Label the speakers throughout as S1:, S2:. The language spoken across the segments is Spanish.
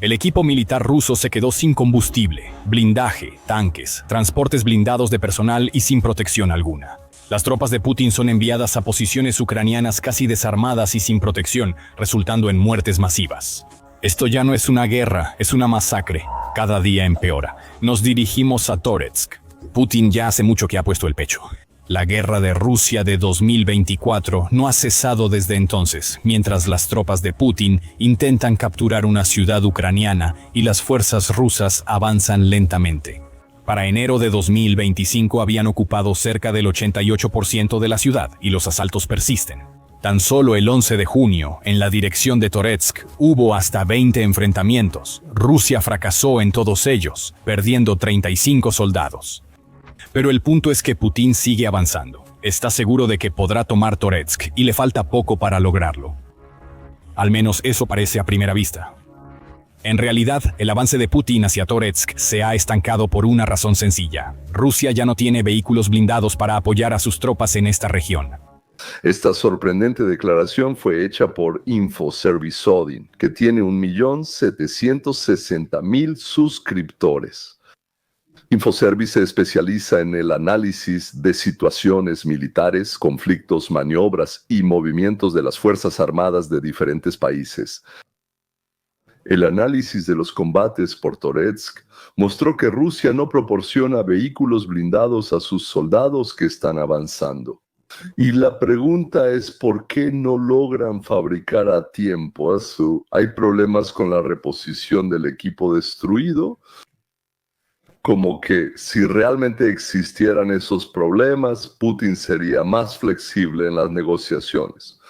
S1: El equipo militar ruso se quedó sin combustible, blindaje, tanques, transportes blindados de personal y sin protección alguna. Las tropas de Putin son enviadas a posiciones ucranianas casi desarmadas y sin protección, resultando en muertes masivas. Esto ya no es una guerra, es una masacre. Cada día empeora. Nos dirigimos a Toretsk. Putin ya hace mucho que ha puesto el pecho. La guerra de Rusia de 2024 no ha cesado desde entonces, mientras las tropas de Putin intentan capturar una ciudad ucraniana y las fuerzas rusas avanzan lentamente. Para enero de 2025 habían ocupado cerca del 88% de la ciudad y los asaltos persisten. Tan solo el 11 de junio, en la dirección de Toretsk, hubo hasta 20 enfrentamientos. Rusia fracasó en todos ellos, perdiendo 35 soldados. Pero el punto es que Putin sigue avanzando. Está seguro de que podrá tomar Toretsk y le falta poco para lograrlo. Al menos eso parece a primera vista. En realidad, el avance de Putin hacia Toretsk se ha estancado por una razón sencilla. Rusia ya no tiene vehículos blindados para apoyar a sus tropas en esta región.
S2: Esta sorprendente declaración fue hecha por Infoservice, que tiene 1.760.000 suscriptores. Infoservice se especializa en el análisis de situaciones militares, conflictos, maniobras y movimientos de las Fuerzas Armadas de diferentes países. El análisis de los combates por Toretsk mostró que Rusia no proporciona vehículos blindados a sus soldados que están avanzando. Y la pregunta es ¿por qué no logran fabricar a tiempo? ¿Hay problemas con la reposición del equipo destruido? Como que si realmente existieran esos problemas, Putin sería más flexible en las negociaciones.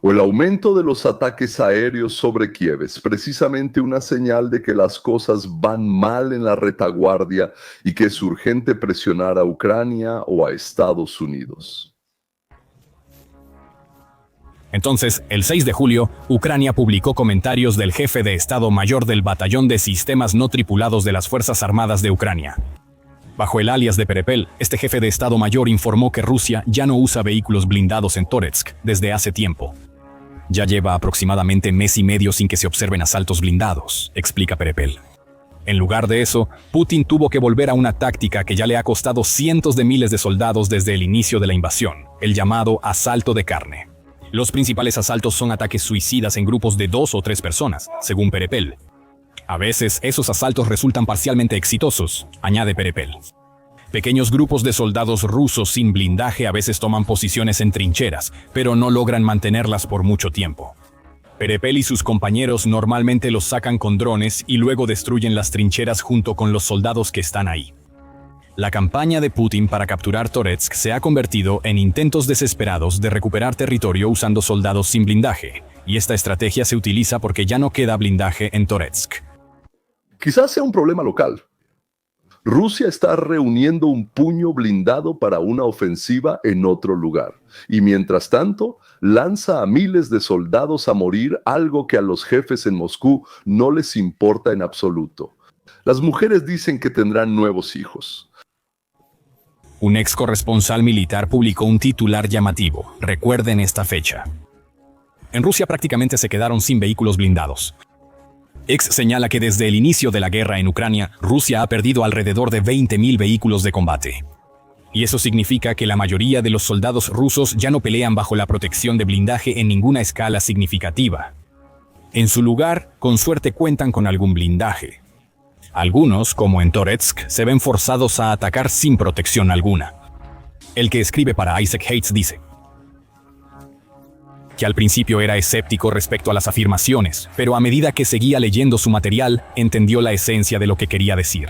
S2: O el aumento de los ataques aéreos sobre Kiev es precisamente una señal de que las cosas van mal en la retaguardia y que es urgente presionar a Ucrania o a Estados Unidos.
S1: Entonces, el 6 de julio, Ucrania publicó comentarios del jefe de Estado Mayor del Batallón de Sistemas No Tripulados de las Fuerzas Armadas de Ucrania. Bajo el alias de Perepel, este jefe de Estado Mayor informó que Rusia ya no usa vehículos blindados en Toretsk desde hace tiempo. Ya lleva aproximadamente mes y medio sin que se observen asaltos blindados, explica Perepel. En lugar de eso, Putin tuvo que volver a una táctica que ya le ha costado cientos de miles de soldados desde el inicio de la invasión, el llamado asalto de carne. Los principales asaltos son ataques suicidas en grupos de 2 o 3 personas, según Perepel. A veces, esos asaltos resultan parcialmente exitosos, añade Perepel. Pequeños grupos de soldados rusos sin blindaje a veces toman posiciones en trincheras, pero no logran mantenerlas por mucho tiempo. Perepel y sus compañeros normalmente los sacan con drones y luego destruyen las trincheras junto con los soldados que están ahí. La campaña de Putin para capturar Toretsk se ha convertido en intentos desesperados de recuperar territorio usando soldados sin blindaje, y esta estrategia se utiliza porque ya no queda blindaje en Toretsk.
S2: Quizás sea un problema local. Rusia está reuniendo un puño blindado para una ofensiva en otro lugar, y mientras tanto lanza a miles de soldados a morir, algo que a los jefes en Moscú no les importa en absoluto. Las mujeres dicen que tendrán nuevos hijos.
S1: Un ex corresponsal militar publicó un titular llamativo. Recuerden esta fecha. En Rusia prácticamente se quedaron sin vehículos blindados. Ex señala que desde el inicio de la guerra en Ucrania, Rusia ha perdido alrededor de 20.000 vehículos de combate. Y eso significa que la mayoría de los soldados rusos ya no pelean bajo la protección de blindaje en ninguna escala significativa. En su lugar, con suerte cuentan con algún blindaje. Algunos, como en Toretsk, se ven forzados a atacar sin protección alguna. El que escribe para Isaac Hayes dice que al principio era escéptico respecto a las afirmaciones, pero a medida que seguía leyendo su material, entendió la esencia de lo que quería decir.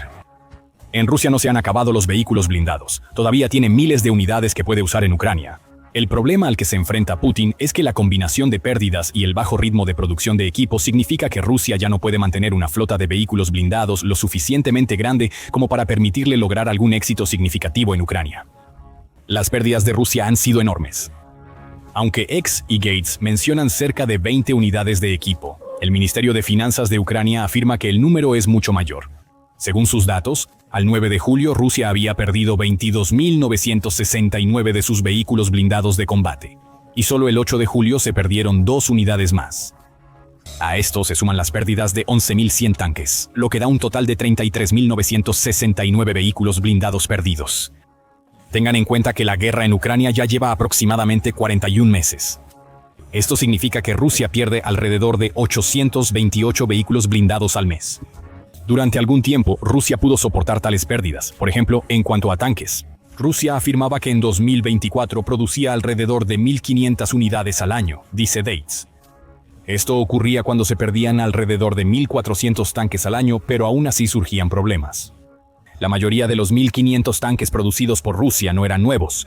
S1: En Rusia no se han acabado los vehículos blindados, todavía tiene miles de unidades que puede usar en Ucrania. El problema al que se enfrenta Putin es que la combinación de pérdidas y el bajo ritmo de producción de equipos significa que Rusia ya no puede mantener una flota de vehículos blindados lo suficientemente grande como para permitirle lograr algún éxito significativo en Ucrania. Las pérdidas de Rusia han sido enormes. Aunque X y Gates mencionan cerca de 20 unidades de equipo, el Ministerio de Finanzas de Ucrania afirma que el número es mucho mayor. Según sus datos, al 9 de julio Rusia había perdido 22.969 de sus vehículos blindados de combate, y solo el 8 de julio se perdieron 2 unidades más. A esto se suman las pérdidas de 11.100 tanques, lo que da un total de 33.969 vehículos blindados perdidos. Tengan en cuenta que la guerra en Ucrania ya lleva aproximadamente 41 meses. Esto significa que Rusia pierde alrededor de 828 vehículos blindados al mes. Durante algún tiempo, Rusia pudo soportar tales pérdidas, por ejemplo, en cuanto a tanques. Rusia afirmaba que en 2024 producía alrededor de 1.500 unidades al año, dice Dates. Esto ocurría cuando se perdían alrededor de 1.400 tanques al año, pero aún así surgían problemas. La mayoría de los 1.500 tanques producidos por Rusia no eran nuevos.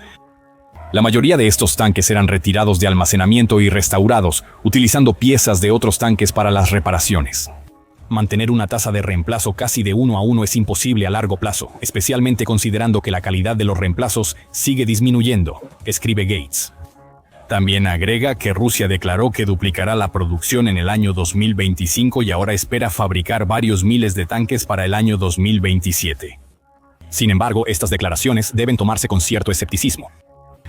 S1: La mayoría de estos tanques eran retirados de almacenamiento y restaurados, utilizando piezas de otros tanques para las reparaciones. Mantener una tasa de reemplazo casi de 1 a 1 es imposible a largo plazo, especialmente considerando que la calidad de los reemplazos sigue disminuyendo, escribe Gates. También agrega que Rusia declaró que duplicará la producción en el año 2025 y ahora espera fabricar varios miles de tanques para el año 2027. Sin embargo, estas declaraciones deben tomarse con cierto escepticismo.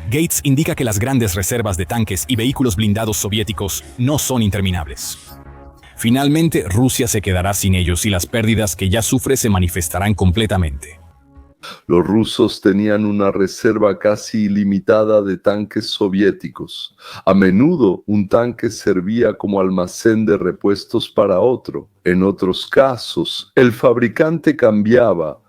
S1: Gates indica que las grandes reservas de tanques y vehículos blindados soviéticos no son interminables. Finalmente, Rusia se quedará sin ellos y las pérdidas que ya sufre se manifestarán completamente.
S2: Los rusos tenían una reserva casi ilimitada de tanques soviéticos. A menudo un tanque servía como almacén de repuestos para otro. En otros casos, el fabricante cambiaba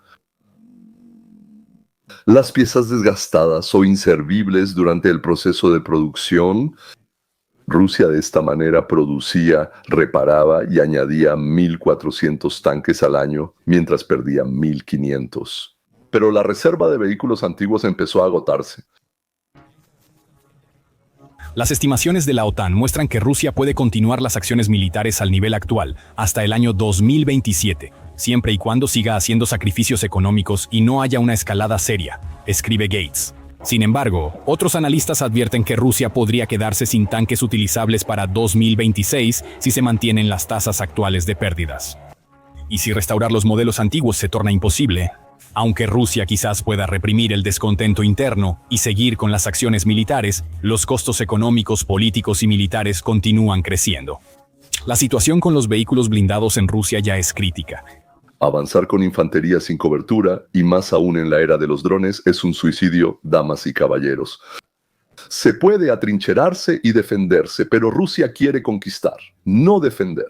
S2: las piezas desgastadas o inservibles durante el proceso de producción. Rusia de esta manera producía, reparaba y añadía 1.400 tanques al año, mientras perdía 1.500. Pero la reserva de vehículos antiguos empezó a agotarse.
S1: Las estimaciones de la OTAN muestran que Rusia puede continuar las acciones militares al nivel actual hasta el año 2027, siempre y cuando siga haciendo sacrificios económicos y no haya una escalada seria, escribe Gates. Sin embargo, otros analistas advierten que Rusia podría quedarse sin tanques utilizables para 2026 si se mantienen las tasas actuales de pérdidas. Y si restaurar los modelos antiguos se torna imposible, aunque Rusia quizás pueda reprimir el descontento interno y seguir con las acciones militares, los costos económicos, políticos y militares continúan creciendo. La situación con los vehículos blindados en Rusia ya es crítica.
S2: Avanzar con infantería sin cobertura, y más aún en la era de los drones, es un suicidio, damas y caballeros. Se puede atrincherarse y defenderse, pero Rusia quiere conquistar, no defender.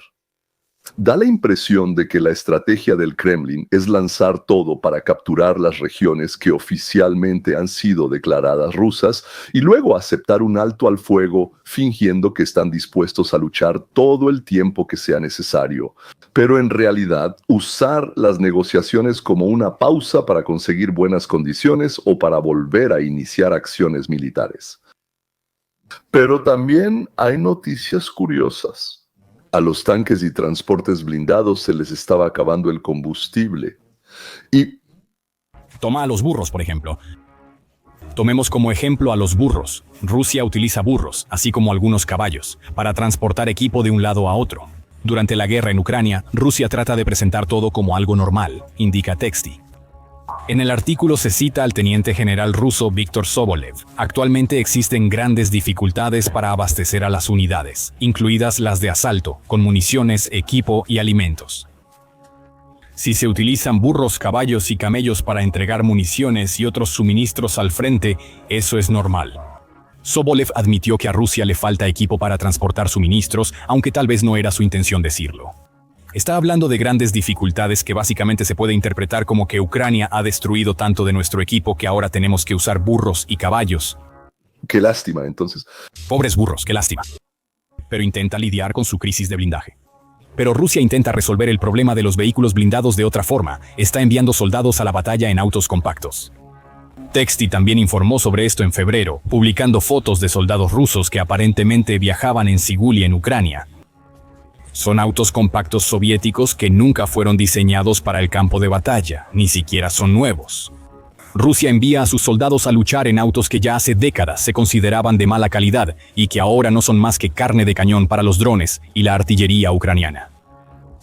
S2: Da la impresión de que la estrategia del Kremlin es lanzar todo para capturar las regiones que oficialmente han sido declaradas rusas y luego aceptar un alto al fuego fingiendo que están dispuestos a luchar todo el tiempo que sea necesario, pero en realidad usar las negociaciones como una pausa para conseguir buenas condiciones o para volver a iniciar acciones militares. Pero también hay noticias curiosas. A los tanques y transportes blindados se les estaba acabando el combustible.
S1: Toma a los burros, por ejemplo. Tomemos como ejemplo a los burros. Rusia utiliza burros, así como algunos caballos, para transportar equipo de un lado a otro. Durante la guerra en Ucrania, Rusia trata de presentar todo como algo normal, indica Texti. En el artículo se cita al teniente general ruso Viktor Sobolev. Actualmente existen grandes dificultades para abastecer a las unidades, incluidas las de asalto, con municiones, equipo y alimentos. Si se utilizan burros, caballos y camellos para entregar municiones y otros suministros al frente, eso es normal. Sobolev admitió que a Rusia le falta equipo para transportar suministros, aunque tal vez no era su intención decirlo. Está hablando de grandes dificultades que básicamente se puede interpretar como que Ucrania ha destruido tanto de nuestro equipo que ahora tenemos que usar burros y caballos.
S2: Qué lástima, entonces.
S1: Pobres burros, qué lástima. Pero intenta lidiar con su crisis de blindaje. Pero Rusia intenta resolver el problema de los vehículos blindados de otra forma. Está enviando soldados a la batalla en autos compactos. Texti también informó sobre esto en febrero, publicando fotos de soldados rusos que aparentemente viajaban en Siguli en Ucrania. Son autos compactos soviéticos que nunca fueron diseñados para el campo de batalla, ni siquiera son nuevos. Rusia envía a sus soldados a luchar en autos que ya hace décadas se consideraban de mala calidad y que ahora no son más que carne de cañón para los drones y la artillería ucraniana.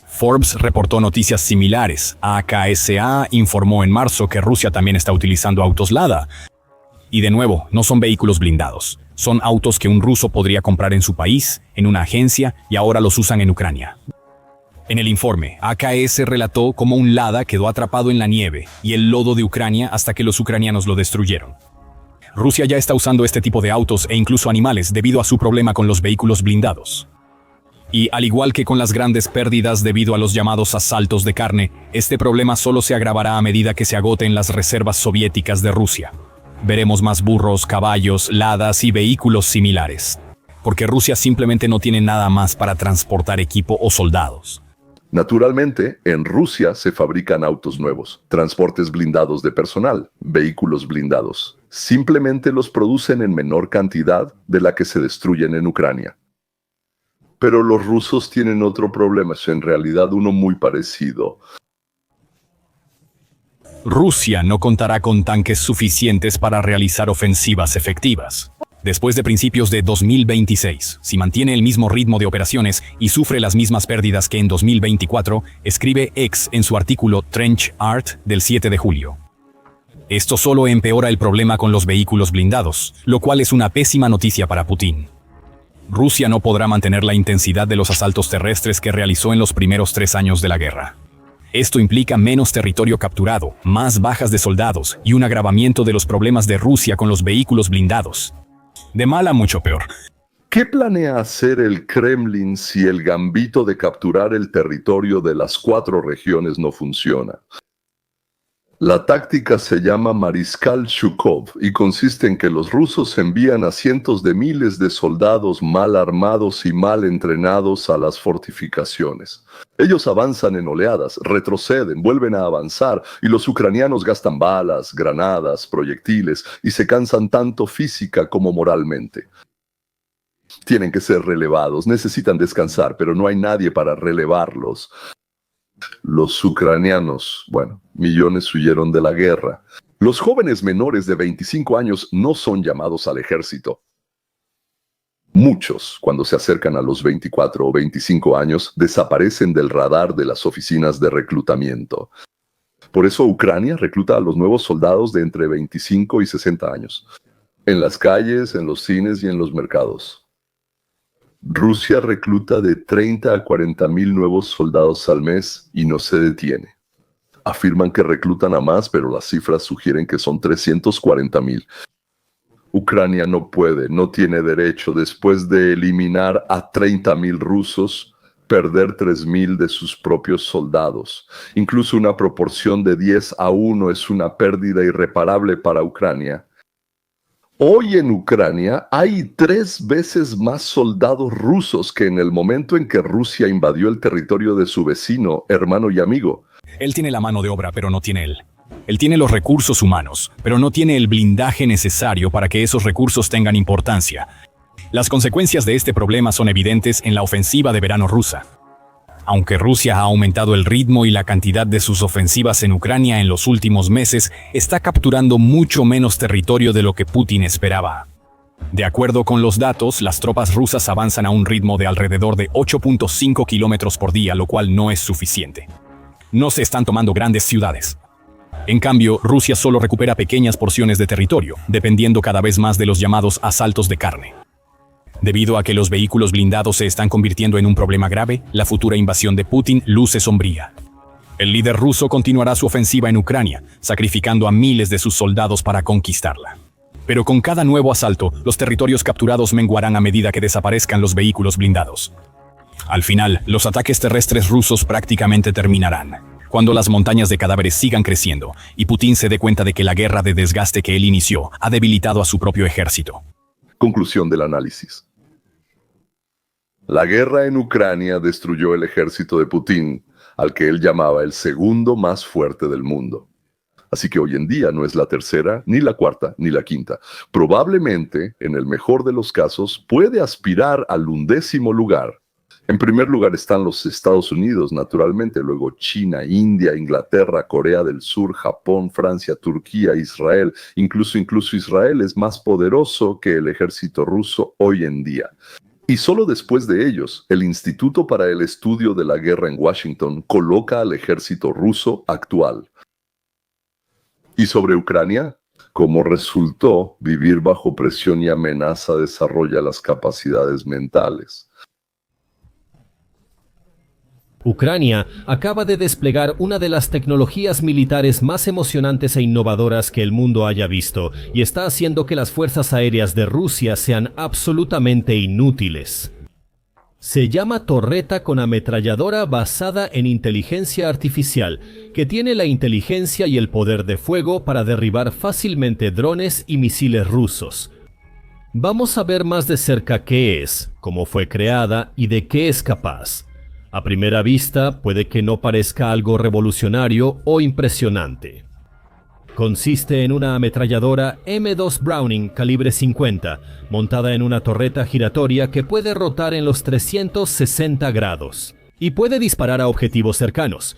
S1: Forbes reportó noticias similares. AKSA informó en marzo que Rusia también está utilizando autos Lada. Y de nuevo, no son vehículos blindados. Son autos que un ruso podría comprar en su país, en una agencia, y ahora los usan en Ucrania. En el informe, AKS relató cómo un Lada quedó atrapado en la nieve y el lodo de Ucrania hasta que los ucranianos lo destruyeron. Rusia ya está usando este tipo de autos e incluso animales debido a su problema con los vehículos blindados. Y al igual que con las grandes pérdidas debido a los llamados asaltos de carne, este problema solo se agravará a medida que se agoten las reservas soviéticas de Rusia. Veremos más burros, caballos, ladas y vehículos similares, porque Rusia simplemente no tiene nada más para transportar equipo o soldados.
S2: Naturalmente, en Rusia se fabrican autos nuevos, transportes blindados de personal, vehículos blindados. Simplemente los producen en menor cantidad de la que se destruyen en Ucrania. Pero los rusos tienen otro problema, es en realidad uno muy parecido.
S1: Rusia no contará con tanques suficientes para realizar ofensivas efectivas. Después de principios de 2026, si mantiene el mismo ritmo de operaciones y sufre las mismas pérdidas que en 2024, escribe X en su artículo Trench Art del 7 de julio. Esto solo empeora el problema con los vehículos blindados, lo cual es una pésima noticia para Putin. Rusia no podrá mantener la intensidad de los asaltos terrestres que realizó en los primeros 3 años de la guerra. Esto implica menos territorio capturado, más bajas de soldados y un agravamiento de los problemas de Rusia con los vehículos blindados. De mal a mucho peor.
S2: ¿Qué planea hacer el Kremlin si el gambito de capturar el territorio de las 4 regiones no funciona? La táctica se llama Mariscal Zhukov y consiste en que los rusos envían a cientos de miles de soldados mal armados y mal entrenados a las fortificaciones. Ellos avanzan en oleadas, retroceden, vuelven a avanzar y los ucranianos gastan balas, granadas, proyectiles y se cansan tanto física como moralmente. Tienen que ser relevados, necesitan descansar, pero no hay nadie para relevarlos. Los ucranianos, millones huyeron de la guerra. Los jóvenes menores de 25 años no son llamados al ejército. Muchos, cuando se acercan a los 24 o 25 años, desaparecen del radar de las oficinas de reclutamiento. Por eso Ucrania recluta a los nuevos soldados de entre 25 y 60 años, en las calles, en los cines y en los mercados. Rusia recluta de 30 a 40 mil nuevos soldados al mes y no se detiene. Afirman que reclutan a más, pero las cifras sugieren que son 340.000. Ucrania no puede, no tiene derecho, después de eliminar a 30.000 rusos, perder 3.000 de sus propios soldados. Incluso una proporción de 10-1 es una pérdida irreparable para Ucrania. Hoy en Ucrania hay 3 veces más soldados rusos que en el momento en que Rusia invadió el territorio de su vecino, hermano y amigo.
S1: Él tiene la mano de obra, pero no tiene él. Él tiene los recursos humanos, pero no tiene el blindaje necesario para que esos recursos tengan importancia. Las consecuencias de este problema son evidentes en la ofensiva de verano rusa. Aunque Rusia ha aumentado el ritmo y la cantidad de sus ofensivas en Ucrania en los últimos meses, está capturando mucho menos territorio de lo que Putin esperaba. De acuerdo con los datos, las tropas rusas avanzan a un ritmo de alrededor de 8.5 kilómetros por día, lo cual no es suficiente. No se están tomando grandes ciudades. En cambio, Rusia solo recupera pequeñas porciones de territorio, dependiendo cada vez más de los llamados asaltos de carne. Debido a que los vehículos blindados se están convirtiendo en un problema grave, la futura invasión de Putin luce sombría. El líder ruso continuará su ofensiva en Ucrania, sacrificando a miles de sus soldados para conquistarla. Pero con cada nuevo asalto, los territorios capturados menguarán a medida que desaparezcan los vehículos blindados. Al final, los ataques terrestres rusos prácticamente terminarán, cuando las montañas de cadáveres sigan creciendo y Putin se dé cuenta de que la guerra de desgaste que él inició ha debilitado a su propio ejército.
S2: Conclusión del análisis. La guerra en Ucrania destruyó el ejército de Putin, al que él llamaba el segundo más fuerte del mundo. Así que hoy en día no es la tercera, ni la cuarta, ni la quinta. Probablemente, en el mejor de los casos, puede aspirar al 11º lugar. En primer lugar están los Estados Unidos, naturalmente, luego China, India, Inglaterra, Corea del Sur, Japón, Francia, Turquía, Israel. Incluso Israel es más poderoso que el ejército ruso hoy en día. Y solo después de ellos, el Instituto para el Estudio de la Guerra en Washington coloca al ejército ruso actual. Y sobre Ucrania, Como resultó, vivir bajo presión y amenaza desarrolla las capacidades mentales.
S3: Ucrania acaba de desplegar una de las tecnologías militares más emocionantes e innovadoras que el mundo haya visto, y está haciendo que las fuerzas aéreas de Rusia sean absolutamente inútiles. Se llama torreta con ametralladora basada en inteligencia artificial, que tiene la inteligencia y el poder de fuego para derribar fácilmente drones y misiles rusos. Vamos a ver más de cerca qué es, cómo fue creada y de qué es capaz. A primera vista, puede que no parezca algo revolucionario o impresionante. Consiste en una ametralladora M2 Browning calibre 50, montada en una torreta giratoria que puede rotar en los 360 grados y puede disparar a objetivos cercanos.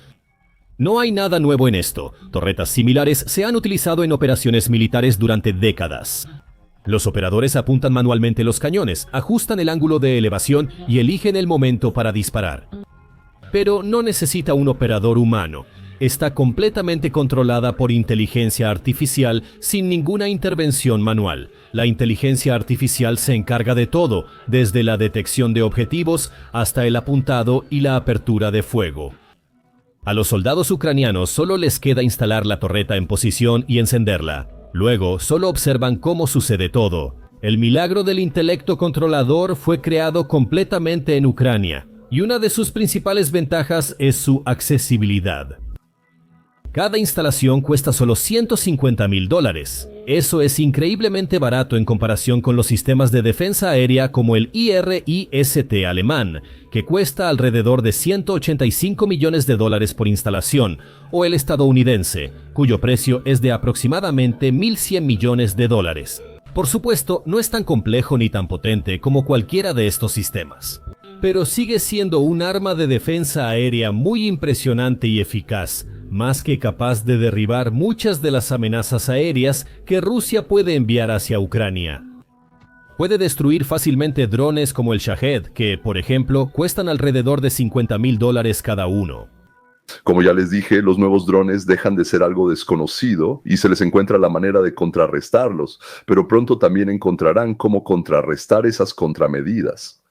S3: No hay nada nuevo en esto. Torretas similares se han utilizado en operaciones militares durante décadas. Los operadores apuntan manualmente los cañones, ajustan el ángulo de elevación y eligen el momento para disparar. Pero no necesita un operador humano. Está completamente controlada por inteligencia artificial sin ninguna intervención manual. La inteligencia artificial se encarga de todo, desde la detección de objetivos hasta el apuntado y la apertura de fuego. A los soldados ucranianos solo les queda instalar la torreta en posición y encenderla. Luego solo observan cómo sucede todo. El milagro del intelecto controlador fue creado completamente en Ucrania, y una de sus principales ventajas es su accesibilidad. Cada instalación cuesta solo $150,000. Eso es increíblemente barato en comparación con los sistemas de defensa aérea como el IRIS-T alemán, que cuesta alrededor de $185 millones por instalación, o el estadounidense, cuyo precio es de aproximadamente $1,100 millones. Por supuesto, no es tan complejo ni tan potente como cualquiera de estos sistemas, pero sigue siendo un arma de defensa aérea muy impresionante y eficaz, más que capaz de derribar muchas de las amenazas aéreas que Rusia puede enviar hacia Ucrania. Puede destruir fácilmente drones como el Shahed, que, por ejemplo, cuestan alrededor de $50,000 cada uno.
S2: Como ya les dije, los nuevos drones dejan de ser algo desconocido y se les encuentra la manera de contrarrestarlos, pero pronto también encontrarán cómo contrarrestar esas contramedidas.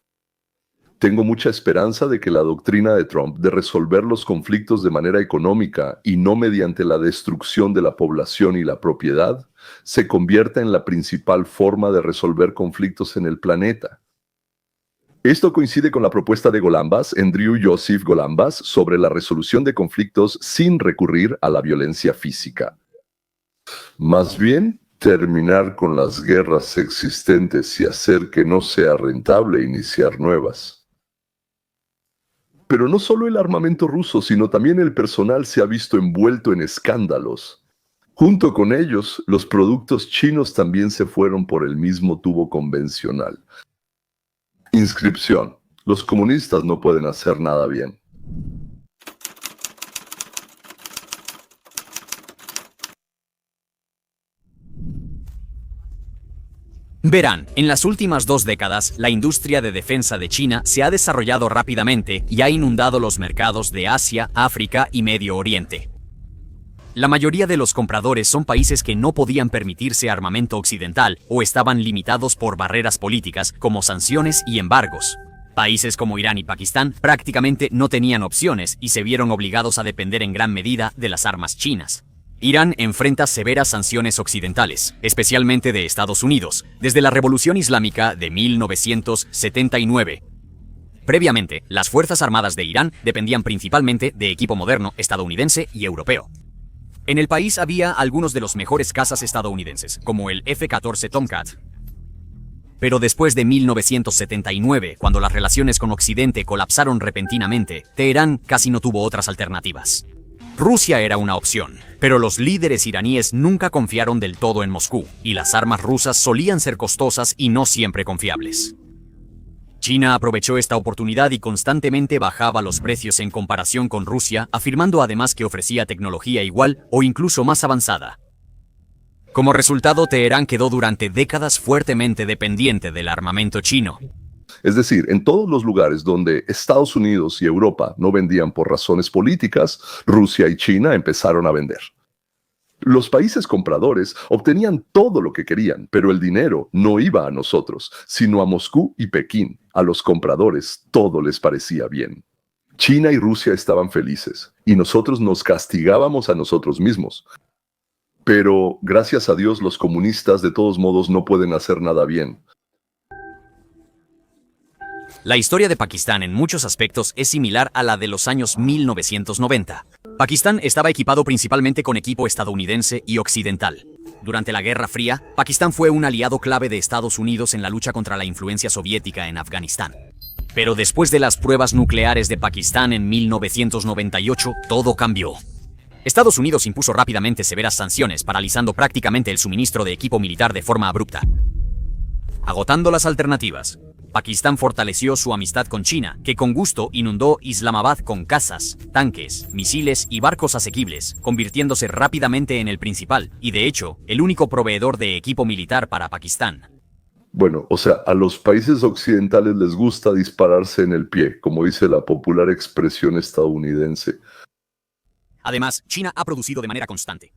S2: Tengo mucha esperanza de que la doctrina de Trump de resolver los conflictos de manera económica y no mediante la destrucción de la población y la propiedad se convierta en la principal forma de resolver conflictos en el planeta. Esto coincide con la propuesta de Golambas, Andrew Joseph Golambas, sobre la resolución de conflictos sin recurrir a la violencia física. Más bien, terminar con las guerras existentes y hacer que no sea rentable iniciar nuevas. Pero no solo el armamento ruso, sino también el personal se ha visto envuelto en escándalos. Junto con ellos, los productos chinos también se fueron por el mismo tubo convencional. Inscripción: los comunistas no pueden hacer nada bien.
S4: Verán, en las últimas 2 décadas, la industria de defensa de China se ha desarrollado rápidamente y ha inundado los mercados de Asia, África y Medio Oriente. La mayoría de los compradores son países que no podían permitirse armamento occidental o estaban limitados por barreras políticas como sanciones y embargos. Países como Irán y Pakistán prácticamente no tenían opciones y se vieron obligados a depender en gran medida de las armas chinas. Irán enfrenta severas sanciones occidentales, especialmente de Estados Unidos, desde la Revolución Islámica de 1979. Previamente, las Fuerzas Armadas de Irán dependían principalmente de equipo moderno estadounidense y europeo. En el país había algunos de los mejores cazas estadounidenses, como el F-14 Tomcat. Pero después de 1979, cuando las relaciones con Occidente colapsaron repentinamente, Teherán casi no tuvo otras alternativas. Rusia era una opción, pero los líderes iraníes nunca confiaron del todo en Moscú, y las armas rusas solían ser costosas y no siempre confiables. China aprovechó esta oportunidad y constantemente bajaba los precios en comparación con Rusia, afirmando además que ofrecía tecnología igual o incluso más avanzada. Como resultado, Teherán quedó durante décadas fuertemente dependiente del armamento chino.
S2: Es decir, en todos los lugares donde Estados Unidos y Europa no vendían por razones políticas, Rusia y China empezaron a vender. Los países compradores obtenían todo lo que querían, pero el dinero no iba a nosotros, sino a Moscú y Pekín. A los compradores todo les parecía bien. China y Rusia estaban felices, y nosotros nos castigábamos a nosotros mismos. Pero, gracias a Dios, los comunistas de todos modos no pueden hacer nada bien.
S4: La historia de Pakistán en muchos aspectos es similar a la de los años 1990. Pakistán estaba equipado principalmente con equipo estadounidense y occidental. Durante la Guerra Fría, Pakistán fue un aliado clave de Estados Unidos en la lucha contra la influencia soviética en Afganistán. Pero después de las pruebas nucleares de Pakistán en 1998, todo cambió. Estados Unidos impuso rápidamente severas sanciones, paralizando prácticamente el suministro de equipo militar de forma abrupta. Agotando las alternativas, Pakistán fortaleció su amistad con China, que con gusto inundó Islamabad con cazas, tanques, misiles y barcos asequibles, convirtiéndose rápidamente en el principal, y de hecho, el único proveedor de equipo militar para Pakistán.
S2: Bueno, o sea, a los países occidentales les gusta dispararse en el pie, como dice la popular expresión estadounidense.
S4: Además, China ha producido de manera constante.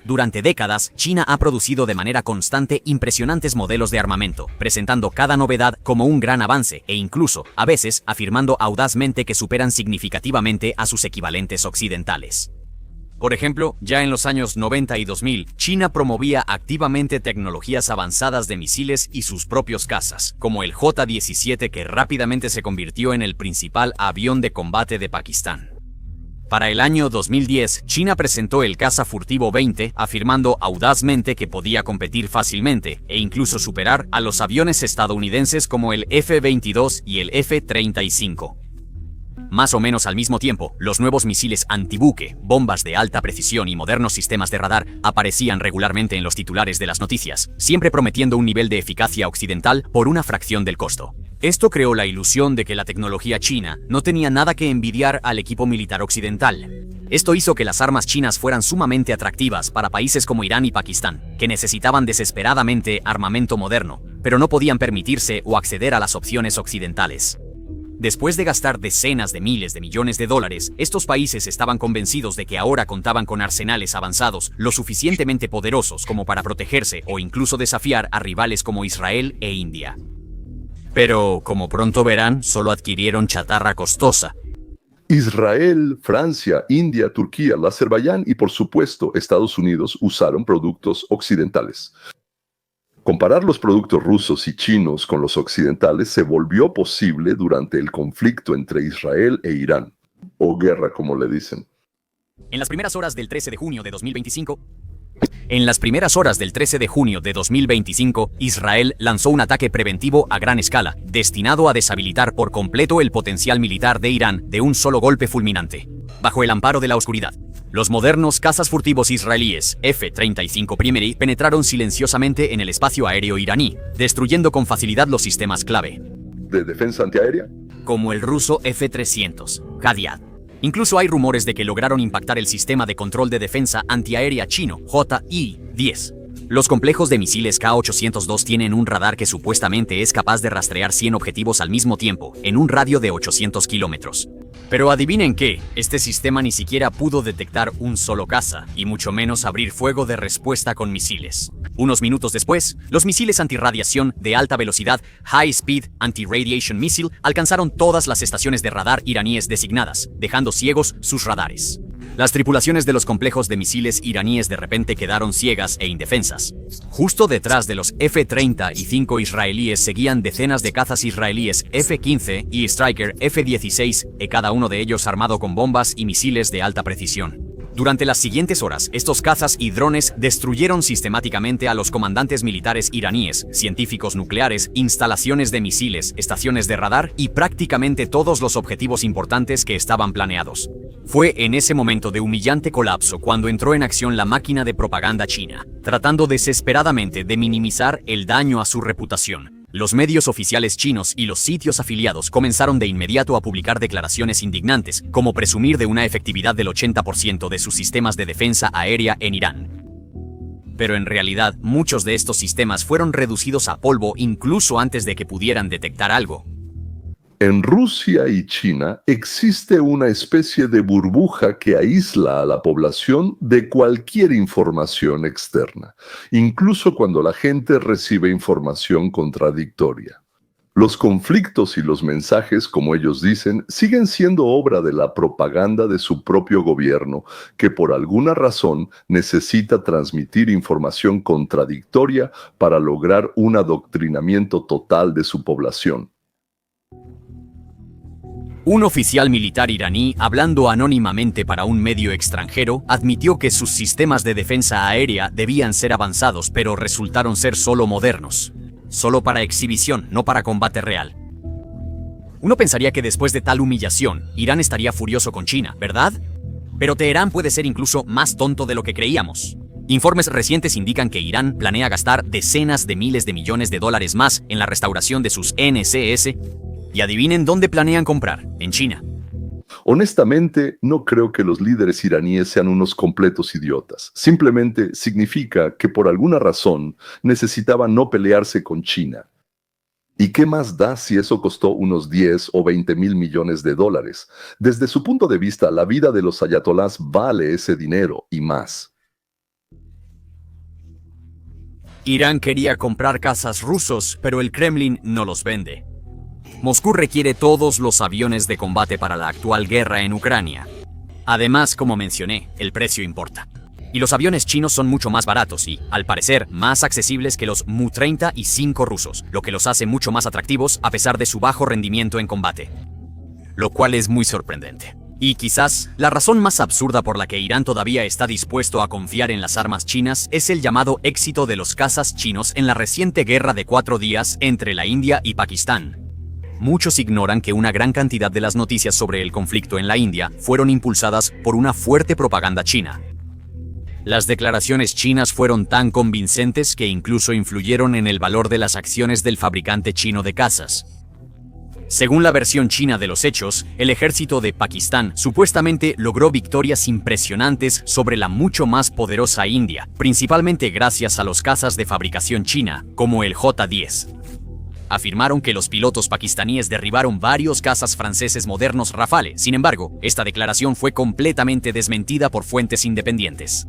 S4: Durante décadas, China ha producido de manera constante impresionantes modelos de armamento, presentando cada novedad como un gran avance e incluso, a veces, afirmando audazmente que superan significativamente a sus equivalentes occidentales. Por ejemplo, ya en los años 90 y 2000, China promovía activamente tecnologías avanzadas de misiles y sus propios cazas, como el J-17, que rápidamente se convirtió en el principal avión de combate de Pakistán. Para el año 2010, China presentó el caza furtivo 20, afirmando audazmente que podía competir fácilmente e incluso superar a los aviones estadounidenses como el F-22 y el F-35. Más o menos al mismo tiempo, los nuevos misiles antibuque, bombas de alta precisión y modernos sistemas de radar aparecían regularmente en los titulares de las noticias, siempre prometiendo un nivel de eficacia occidental por una fracción del costo. Esto creó la ilusión de que la tecnología china no tenía nada que envidiar al equipo militar occidental. Esto hizo que las armas chinas fueran sumamente atractivas para países como Irán y Pakistán, que necesitaban desesperadamente armamento moderno, pero no podían permitirse o acceder a las opciones occidentales. Después de gastar decenas de miles de millones de dólares, estos países estaban convencidos de que ahora contaban con arsenales avanzados lo suficientemente poderosos como para protegerse o incluso desafiar a rivales como Israel e India. Pero, como pronto verán, solo adquirieron chatarra costosa.
S2: Israel, Francia, India, Turquía, Azerbaiyán y, por supuesto, Estados Unidos usaron productos occidentales. Comparar los productos rusos y chinos con los occidentales se volvió posible durante el conflicto entre Israel e Irán, o guerra como le dicen.
S4: En las primeras horas del 13 de junio de 2025, Israel lanzó un ataque preventivo a gran escala, destinado a deshabilitar por completo el potencial militar de Irán de un solo golpe fulminante. Bajo el amparo de la oscuridad, los modernos cazas furtivos israelíes F-35 Primeri penetraron silenciosamente en el espacio aéreo iraní, destruyendo con facilidad los sistemas clave.
S2: ¿De defensa antiaérea?
S4: Como el ruso F-300, Kadiad. Incluso hay rumores de que lograron impactar el sistema de control de defensa antiaérea chino, JI-10. Los complejos de misiles K-802 tienen un radar que supuestamente es capaz de rastrear 100 objetivos al mismo tiempo, en un radio de 800 kilómetros. Pero adivinen qué, este sistema ni siquiera pudo detectar un solo caza, y mucho menos abrir fuego de respuesta con misiles. Unos minutos después, los misiles antirradiación de alta velocidad High Speed Anti-Radiation Missile alcanzaron todas las estaciones de radar iraníes designadas, dejando ciegos sus radares. Las tripulaciones de los complejos de misiles iraníes de repente quedaron ciegas e indefensas. Justo detrás de los F-35 israelíes seguían decenas de cazas israelíes F-15 y Striker F-16, cada uno de ellos armado con bombas y misiles de alta precisión. Durante las siguientes horas, estos cazas y drones destruyeron sistemáticamente a los comandantes militares iraníes, científicos nucleares, instalaciones de misiles, estaciones de radar y prácticamente todos los objetivos importantes que estaban planeados. Fue en ese momento de humillante colapso cuando entró en acción la máquina de propaganda china, tratando desesperadamente de minimizar el daño a su reputación. Los medios oficiales chinos y los sitios afiliados comenzaron de inmediato a publicar declaraciones indignantes, como presumir de una efectividad del 80% de sus sistemas de defensa aérea en Irán. Pero en realidad, muchos de estos sistemas fueron reducidos a polvo incluso antes de que pudieran detectar algo.
S2: En Rusia y China existe una especie de burbuja que aísla a la población de cualquier información externa, incluso cuando la gente recibe información contradictoria. Los conflictos y los mensajes, como ellos dicen, siguen siendo obra de la propaganda de su propio gobierno, que por alguna razón necesita transmitir información contradictoria para lograr un adoctrinamiento total de su población.
S4: Un oficial militar iraní, hablando anónimamente para un medio extranjero, admitió que sus sistemas de defensa aérea debían ser avanzados, pero resultaron ser solo modernos. Solo para exhibición, no para combate real. Uno pensaría que después de tal humillación, Irán estaría furioso con China, ¿verdad? Pero Teherán puede ser incluso más tonto de lo que creíamos. Informes recientes indican que Irán planea gastar decenas de miles de millones de dólares más en la restauración de sus NCS. Y adivinen dónde planean comprar, en China.
S2: Honestamente, no creo que los líderes iraníes sean unos completos idiotas. Simplemente significa que por alguna razón necesitaban no pelearse con China. ¿Y qué más da si eso costó unos 10 o 20 mil millones de dólares? Desde su punto de vista, la vida de los ayatolás vale ese dinero y más.
S4: Irán quería comprar cazas rusos, pero el Kremlin no los vende. Moscú requiere todos los aviones de combate para la actual guerra en Ucrania. Además, como mencioné, el precio importa. Y los aviones chinos son mucho más baratos y, al parecer, más accesibles que los Mu-35 rusos, lo que los hace mucho más atractivos a pesar de su bajo rendimiento en combate. Lo cual es muy sorprendente. Y quizás, la razón más absurda por la que Irán todavía está dispuesto a confiar en las armas chinas es el llamado éxito de los cazas chinos en la reciente guerra de 4 días entre la India y Pakistán. Muchos ignoran que una gran cantidad de las noticias sobre el conflicto en la India fueron impulsadas por una fuerte propaganda china. Las declaraciones chinas fueron tan convincentes que incluso influyeron en el valor de las acciones del fabricante chino de cazas. Según la versión china de los hechos, el ejército de Pakistán supuestamente logró victorias impresionantes sobre la mucho más poderosa India, principalmente gracias a los cazas de fabricación china, como el J-10. Afirmaron que los pilotos pakistaníes derribaron varios cazas franceses modernos Rafale. Sin embargo, esta declaración fue completamente desmentida por fuentes independientes.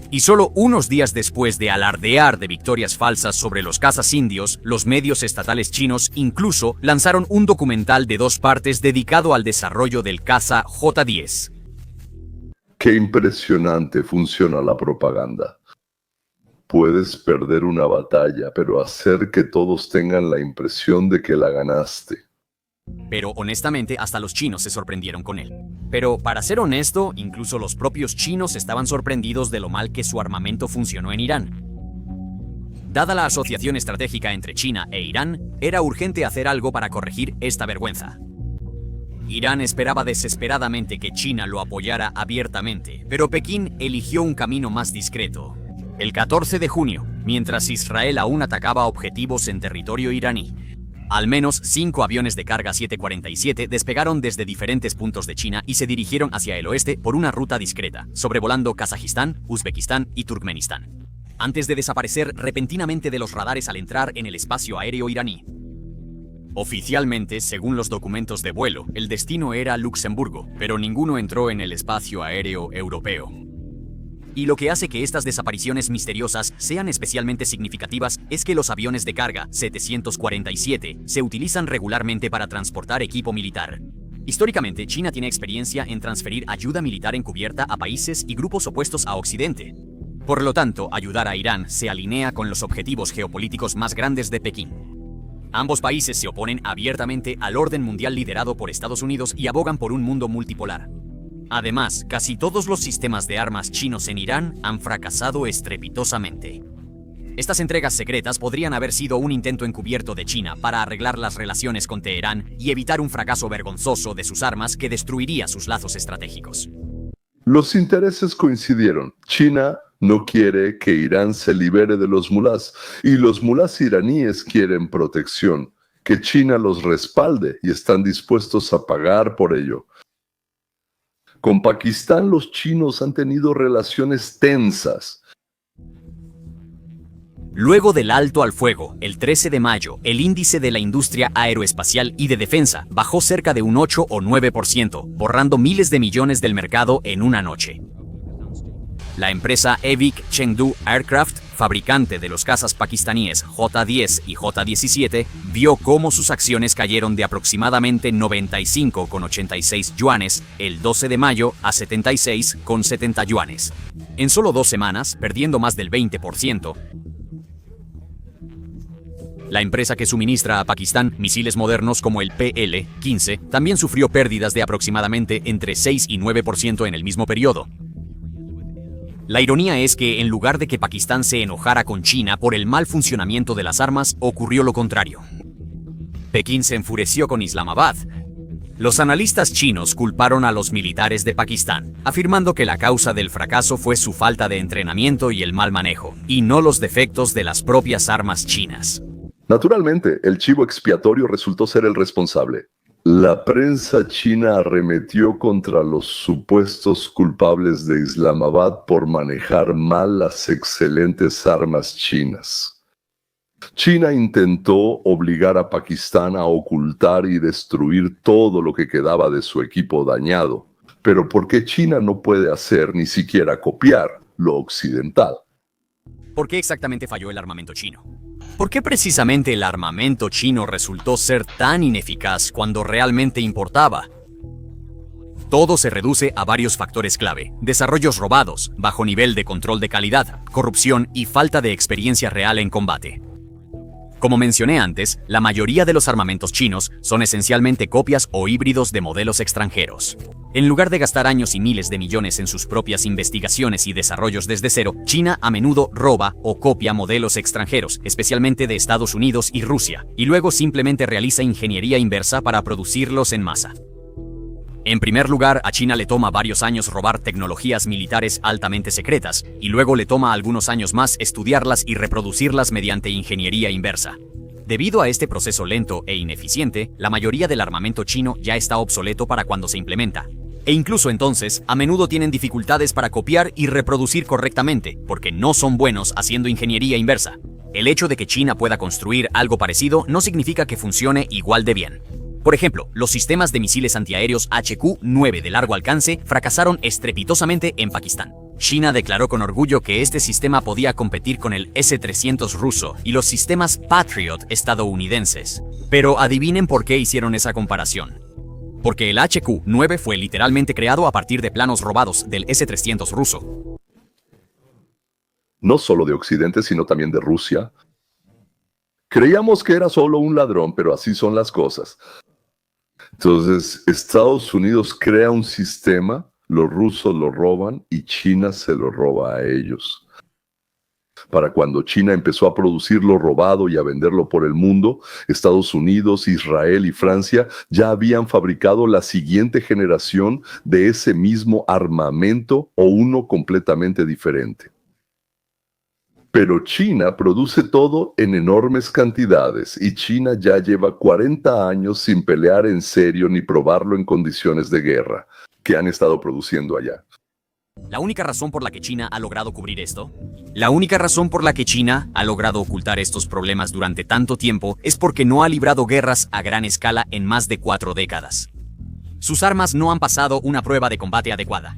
S4: Y solo unos días después de alardear de victorias falsas sobre los cazas indios, los medios estatales chinos incluso lanzaron un documental de 2 partes dedicado al desarrollo del caza J-10.
S2: Qué impresionante funciona la propaganda. Puedes perder una batalla, pero hacer que todos tengan la impresión de que la ganaste.
S4: Pero honestamente, hasta los chinos se sorprendieron con él. Pero para ser honesto, incluso los propios chinos estaban sorprendidos de lo mal que su armamento funcionó en Irán. Dada la asociación estratégica entre China e Irán, era urgente hacer algo para corregir esta vergüenza. Irán esperaba desesperadamente que China lo apoyara abiertamente, pero Pekín eligió un camino más discreto. El 14 de junio, mientras Israel aún atacaba objetivos en territorio iraní, al menos 5 aviones de carga 747 despegaron desde diferentes puntos de China y se dirigieron hacia el oeste por una ruta discreta, sobrevolando Kazajistán, Uzbekistán y Turkmenistán, antes de desaparecer repentinamente de los radares al entrar en el espacio aéreo iraní. Oficialmente, según los documentos de vuelo, el destino era Luxemburgo, pero ninguno entró en el espacio aéreo europeo. Y lo que hace que estas desapariciones misteriosas sean especialmente significativas es que los aviones de carga 747 se utilizan regularmente para transportar equipo militar. Históricamente, China tiene experiencia en transferir ayuda militar encubierta a países y grupos opuestos a Occidente. Por lo tanto, ayudar a Irán se alinea con los objetivos geopolíticos más grandes de Pekín. Ambos países se oponen abiertamente al orden mundial liderado por Estados Unidos y abogan por un mundo multipolar. Además, casi todos los sistemas de armas chinos en Irán han fracasado estrepitosamente. Estas entregas secretas podrían haber sido un intento encubierto de China para arreglar las relaciones con Teherán y evitar un fracaso vergonzoso de sus armas que destruiría sus lazos estratégicos.
S2: Los intereses coincidieron. China no quiere que Irán se libere de los mulás y los mulás iraníes quieren protección, que China los respalde y están dispuestos a pagar por ello. Con Pakistán los chinos han tenido relaciones tensas.
S4: Luego del alto al fuego, el 13 de mayo, el índice de la industria aeroespacial y de defensa bajó cerca de un 8 o 9%, borrando miles de millones del mercado en una noche. La empresa Evik Chengdu Aircraft, fabricante de los cazas pakistaníes J-10 y J-17, vio cómo sus acciones cayeron de aproximadamente 95,86 yuanes el 12 de mayo a 76,70 yuanes. En solo 2 semanas, perdiendo más del 20%. La empresa que suministra a Pakistán misiles modernos como el PL-15 también sufrió pérdidas de aproximadamente entre 6 y 9% en el mismo periodo. La ironía es que en lugar de que Pakistán se enojara con China por el mal funcionamiento de las armas, ocurrió lo contrario. Pekín se enfureció con Islamabad. Los analistas chinos culparon a los militares de Pakistán, afirmando que la causa del fracaso fue su falta de entrenamiento y el mal manejo, y no los defectos de las propias armas chinas.
S2: Naturalmente, el chivo expiatorio resultó ser el responsable. La prensa china arremetió contra los supuestos culpables de Islamabad por manejar mal las excelentes armas chinas. China intentó obligar a Pakistán a ocultar y destruir todo lo que quedaba de su equipo dañado. Pero ¿por qué China no puede hacer ni siquiera copiar lo occidental?
S4: ¿Por qué exactamente falló el armamento chino? ¿Por qué precisamente el armamento chino resultó ser tan ineficaz cuando realmente importaba? Todo se reduce a varios factores clave: desarrollos robados, bajo nivel de control de calidad, corrupción y falta de experiencia real en combate. Como mencioné antes, la mayoría de los armamentos chinos son esencialmente copias o híbridos de modelos extranjeros. En lugar de gastar años y miles de millones en sus propias investigaciones y desarrollos desde cero, China a menudo roba o copia modelos extranjeros, especialmente de Estados Unidos y Rusia, y luego simplemente realiza ingeniería inversa para producirlos en masa. En primer lugar, a China le toma varios años robar tecnologías militares altamente secretas, y luego le toma algunos años más estudiarlas y reproducirlas mediante ingeniería inversa. Debido a este proceso lento e ineficiente, la mayoría del armamento chino ya está obsoleto para cuando se implementa. E incluso entonces, a menudo tienen dificultades para copiar y reproducir correctamente, porque no son buenos haciendo ingeniería inversa. El hecho de que China pueda construir algo parecido no significa que funcione igual de bien. Por ejemplo, los sistemas de misiles antiaéreos HQ-9 de largo alcance fracasaron estrepitosamente en Pakistán. China declaró con orgullo que este sistema podía competir con el S-300 ruso y los sistemas Patriot estadounidenses. Pero adivinen por qué hicieron esa comparación. Porque el HQ-9 fue literalmente creado a partir de planos robados del S-300 ruso.
S2: No solo de Occidente, sino también de Rusia. Creíamos que era solo un ladrón, pero así son las cosas. Entonces, Estados Unidos crea un sistema, los rusos lo roban y China se lo roba a ellos. Para cuando China empezó a producir lo robado y a venderlo por el mundo, Estados Unidos, Israel y Francia ya habían fabricado la siguiente generación de ese mismo armamento o uno completamente diferente. Pero China produce todo en enormes cantidades y China ya lleva 40 años sin pelear en serio ni probarlo en condiciones de guerra, que han estado produciendo allá.
S4: ¿La única razón por la que China ha logrado cubrir esto? La única razón por la que China ha logrado ocultar estos problemas durante tanto tiempo es porque no ha librado guerras a gran escala en más de 4 décadas. Sus armas no han pasado una prueba de combate adecuada.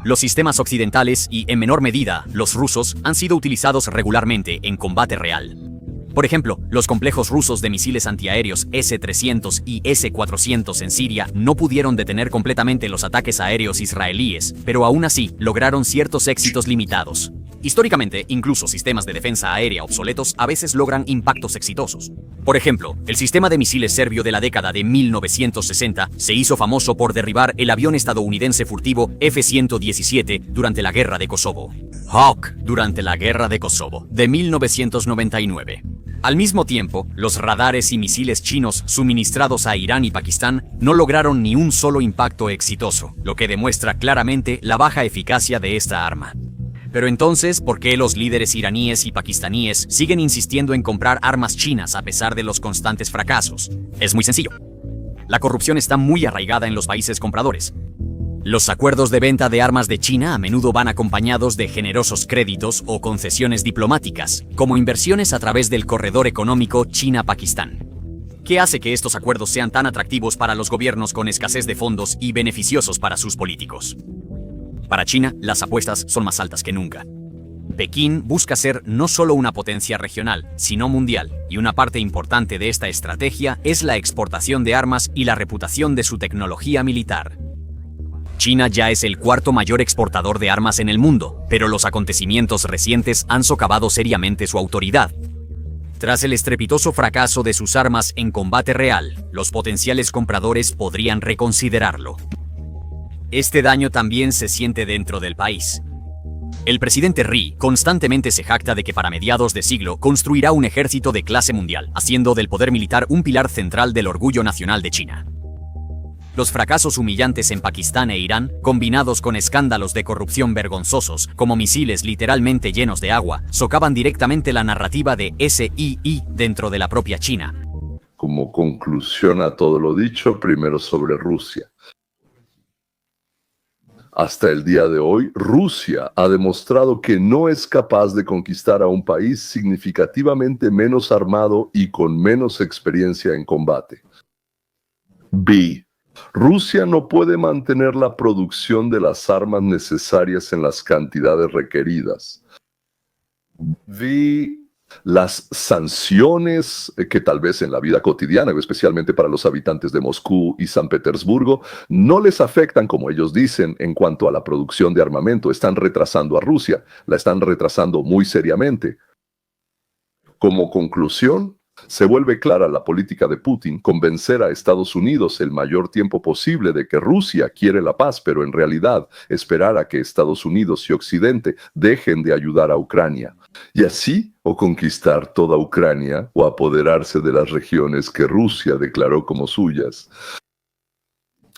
S4: Los sistemas occidentales y, en menor medida, los rusos, han sido utilizados regularmente en combate real. Por ejemplo, los complejos rusos de misiles antiaéreos S-300 y S-400 en Siria no pudieron detener completamente los ataques aéreos israelíes, pero aún así lograron ciertos éxitos limitados. Históricamente, incluso sistemas de defensa aérea obsoletos a veces logran impactos exitosos. Por ejemplo, el sistema de misiles serbio de la década de 1960 se hizo famoso por derribar el avión estadounidense furtivo F-117 durante la Guerra de Kosovo. Hawk durante la Guerra de Kosovo de 1999. Al mismo tiempo, los radares y misiles chinos suministrados a Irán y Pakistán no lograron ni un solo impacto exitoso, lo que demuestra claramente la baja eficacia de esta arma. Pero entonces, ¿por qué los líderes iraníes y pakistaníes siguen insistiendo en comprar armas chinas a pesar de los constantes fracasos? Es muy sencillo. La corrupción está muy arraigada en los países compradores. Los acuerdos de venta de armas de China a menudo van acompañados de generosos créditos o concesiones diplomáticas, como inversiones a través del corredor económico China-Pakistán. ¿Qué hace que estos acuerdos sean tan atractivos para los gobiernos con escasez de fondos y beneficiosos para sus políticos? Para China, las apuestas son más altas que nunca. Pekín busca ser no solo una potencia regional, sino mundial, y una parte importante de esta estrategia es la exportación de armas y la reputación de su tecnología militar. China ya es el cuarto mayor exportador de armas en el mundo, pero los acontecimientos recientes han socavado seriamente su autoridad. Tras el estrepitoso fracaso de sus armas en combate real, los potenciales compradores podrían reconsiderarlo. Este daño también se siente dentro del país. El presidente Ri constantemente se jacta de que para mediados de siglo construirá un ejército de clase mundial, haciendo del poder militar un pilar central del orgullo nacional de China. Los fracasos humillantes en Pakistán e Irán, combinados con escándalos de corrupción vergonzosos, como misiles literalmente llenos de agua, socavan directamente la narrativa de SII dentro de la propia China.
S2: Como conclusión a todo lo dicho, primero sobre Rusia. Hasta el día de hoy, Rusia ha demostrado que no es capaz de conquistar a un país significativamente menos armado y con menos experiencia en combate. B. Rusia no puede mantener la producción de las armas necesarias en las cantidades requeridas. Las sanciones que tal vez en la vida cotidiana, especialmente para los habitantes de Moscú y San Petersburgo, no les afectan, como ellos dicen, en cuanto a la producción de armamento. Están retrasando a Rusia, la están retrasando muy seriamente. Como conclusión, se vuelve clara la política de Putin: convencer a Estados Unidos el mayor tiempo posible de que Rusia quiere la paz, pero en realidad esperar a que Estados Unidos y Occidente dejen de ayudar a Ucrania. Y así, o conquistar toda Ucrania o apoderarse de las regiones que Rusia declaró como suyas.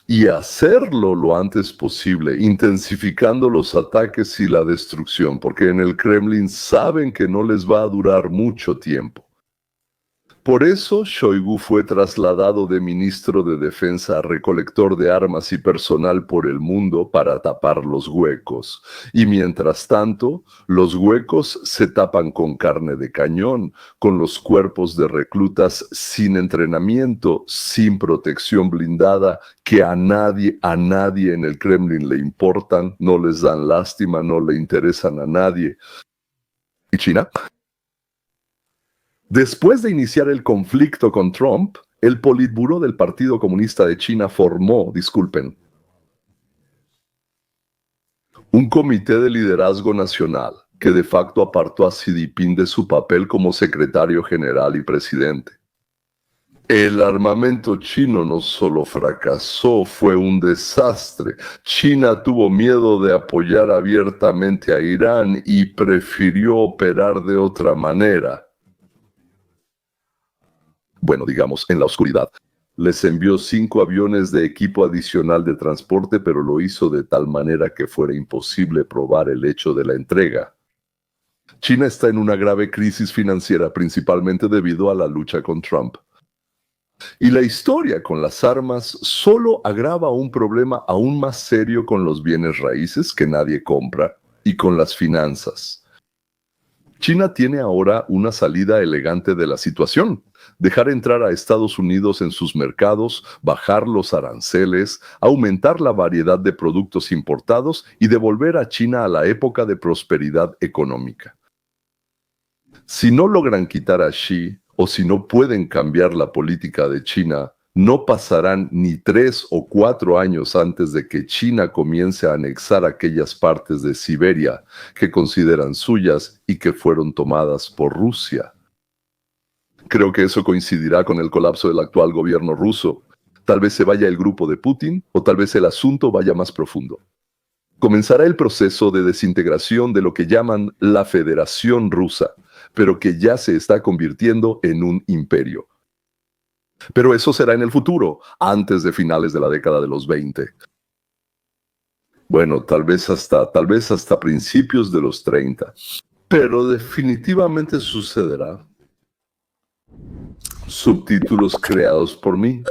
S2: Y hacerlo lo antes posible, intensificando los ataques y la destrucción, porque en el Kremlin saben que no les va a durar mucho tiempo. Por eso, Shoigu fue trasladado de ministro de Defensa a recolector de armas y personal por el mundo para tapar los huecos. Y mientras tanto, los huecos se tapan con carne de cañón, con los cuerpos de reclutas sin entrenamiento, sin protección blindada, que a nadie en el Kremlin le importan, no les dan lástima, no le interesan a nadie. ¿Y China? Después de iniciar el conflicto con Trump, el Politburó del Partido Comunista de China formó, un comité de liderazgo nacional que de facto apartó a Xi Jinping de su papel como secretario general y presidente. El armamento chino no solo fracasó, fue un desastre. China tuvo miedo de apoyar abiertamente a Irán y prefirió operar de otra manera. Bueno, digamos, en la oscuridad. Les envió 5 aviones de equipo adicional de transporte, pero lo hizo de tal manera que fuera imposible probar el hecho de la entrega. China está en una grave crisis financiera, principalmente debido a la lucha con Trump. Y la historia con las armas solo agrava un problema aún más serio con los bienes raíces que nadie compra y con las finanzas. China tiene ahora una salida elegante de la situación: dejar entrar a Estados Unidos en sus mercados, bajar los aranceles, aumentar la variedad de productos importados y devolver a China a la época de prosperidad económica. Si no logran quitar a Xi, o si no pueden cambiar la política de China, no pasarán ni 3 o 4 años antes de que China comience a anexar aquellas partes de Siberia que consideran suyas y que fueron tomadas por Rusia. Creo que eso coincidirá con el colapso del actual gobierno ruso. Tal vez se vaya el grupo de Putin, o tal vez el asunto vaya más profundo. Comenzará el proceso de desintegración de lo que llaman la Federación Rusa, pero que ya se está convirtiendo en un imperio. Pero eso será en el futuro, antes de finales de la década de los 20. Bueno, tal vez hasta principios de los 30. Pero definitivamente sucederá. Subtítulos creados por mí.